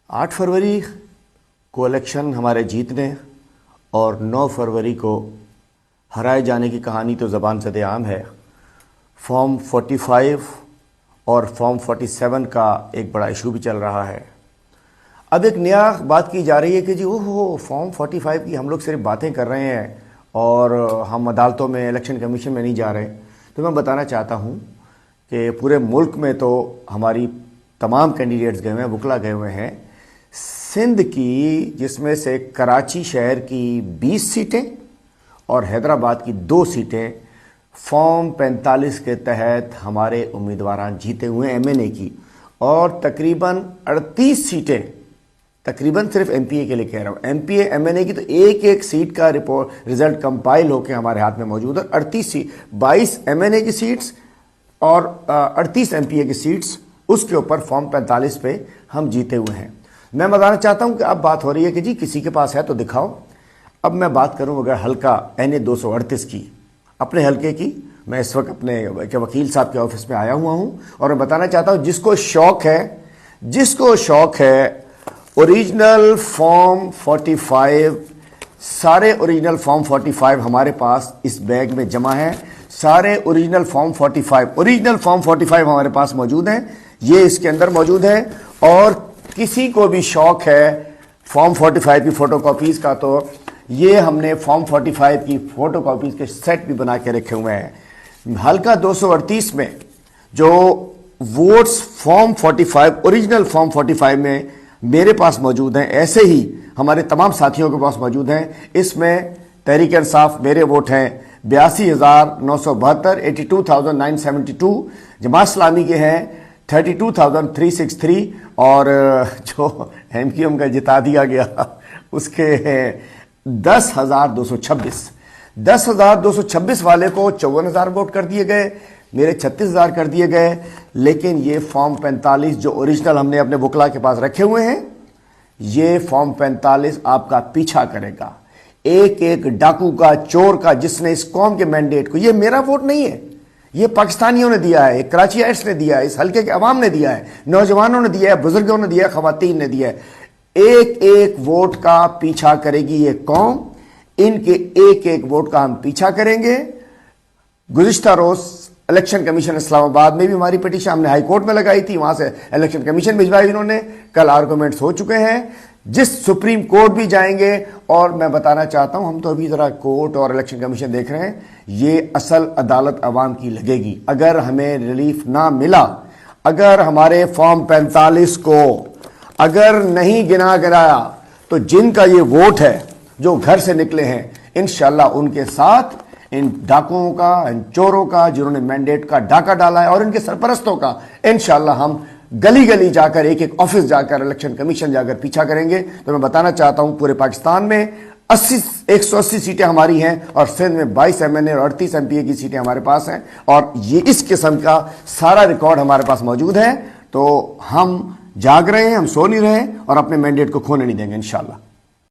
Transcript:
8 फरवरी को इलेक्शन हमारे जीतने और 9 फरवरी को हराए जाने की कहानी तो ज़बान ज़द आम है। फॉर्म 45 और फॉर्म 47 का एक बड़ा इशू भी चल रहा है। अब एक नया बात की जा रही है कि जी ओहो फॉर्म 45 की हम लोग सिर्फ बातें कर रहे हैं और हम अदालतों में, इलेक्शन कमीशन में नहीं जा रहे। तो मैं बताना चाहता हूँ कि पूरे मुल्क में तो हमारी तमाम कैंडिडेट्स गए हुए हैं, वकला गए हुए हैं। सिंध की, जिसमें से कराची शहर की 20 सीटें और हैदराबाद की 2 सीटें फॉर्म 45 के तहत हमारे उम्मीदवार जीते हुए हैं एमएनए की, और तकरीबन 38 सीटें, तकरीबन सिर्फ एमपीए के लिए कह रहा हूँ, एमपीए एमएनए की तो एक सीट का रिजल्ट कंपाइल होकर हमारे हाथ में मौजूद है। 38 सीट, 22 एमएनए की सीट्स और 38 एमपीए की सीट्स, उसके ऊपर फॉर्म 45 पे हम जीते हुए हैं। मैं बताना चाहता हूं कि अब बात हो रही है कि जी किसी के पास है तो दिखाओ। अब मैं बात करूं अगर हल्का NA 238 की, अपने हल्के की, मैं इस वक्त अपने वकील साहब के ऑफिस में आया हुआ हूं और मैं बताना चाहता हूं जिसको शौक है ओरिजिनल फॉर्म 45, सारे ओरिजिनल फॉर्म 45 हमारे पास इस बैग में जमा है। सारे ओरिजिनल फॉर्म 45 हमारे पास मौजूद हैं, ये इसके अंदर मौजूद है। और किसी को भी शौक है फॉर्म 45 की फोटोकॉपीज का, तो ये हमने फॉर्म 45 की फोटोकॉपीज के सेट भी बना के रखे हुए हैं। हल्का 238 में जो वोट्स फॉर्म 45, ओरिजिनल फॉर्म 45 में मेरे पास मौजूद हैं, ऐसे ही हमारे तमाम साथियों के पास मौजूद हैं। इसमें तहरीक इंसाफ मेरे वोट हैं 82,972, 82,972। जमात इस्लामी के हैं 32,363 और जो एमक्यूएम का जिता दिया गया उसके हैं 10,226। 10,226 वाले को 54,000 वोट कर दिए गए, मेरे 36,000 कर दिए गए। लेकिन ये फॉर्म 45 जो ओरिजिनल हमने अपने वकला के पास रखे हुए हैं, ये फॉर्म 45 आपका पीछा करेगा। एक डाकू का, चोर का, जिसने इस कौम के मैंडेट को, ये मेरा वोट नहीं है, ये पाकिस्तानियों ने दिया है, कराचीइट्स ने दिया है, इस हल्के के अवाम ने दिया है, नौजवानों ने दिया है, बुजुर्गों ने दिया है, खवातीन ने दिया है। एक वोट का पीछा करेगी ये कौम, इनके एक वोट का हम पीछा करेंगे। गुज़िश्ता रोज इलेक्शन कमीशन इस्लामाबाद में भी हमारी पिटीशन हमने हाई कोर्ट में लगाई थी, वहां से इलेक्शन कमीशन भिजवाई इन्होंने, कल आर्गूमेंट्स हो चुके हैं, जिस सुप्रीम कोर्ट भी जाएंगे। और मैं बताना चाहता हूं, हम तो अभी जरा कोर्ट और इलेक्शन कमीशन देख रहे हैं, ये असल अदालत अवाम की लगेगी। अगर हमें रिलीफ ना मिला, अगर हमारे फॉर्म 45 को अगर नहीं गिनाया, तो जिनका ये वोट है जो घर से निकले हैं, इंशाल्लाह उनके साथ इन डाकुओं का, इन चोरों का, जिन्होंने मैंडेट का डाका डाला है, और इनके सरपरस्तों का इंशाल्लाह हम गली गली जाकर, एक ऑफिस जाकर, इलेक्शन कमीशन जाकर पीछा करेंगे। तो मैं बताना चाहता हूं पूरे पाकिस्तान में 180 सीटें हमारी हैं और सिंध में 22 एमएनए और 38 एमपीए की सीटें हमारे पास हैं, और ये इस किस्म का सारा रिकॉर्ड हमारे पास मौजूद है। तो हम जाग रहे हैं, हम सो नहीं रहे और अपने मैंडेट को खोने नहीं देंगे इंशाल्लाह।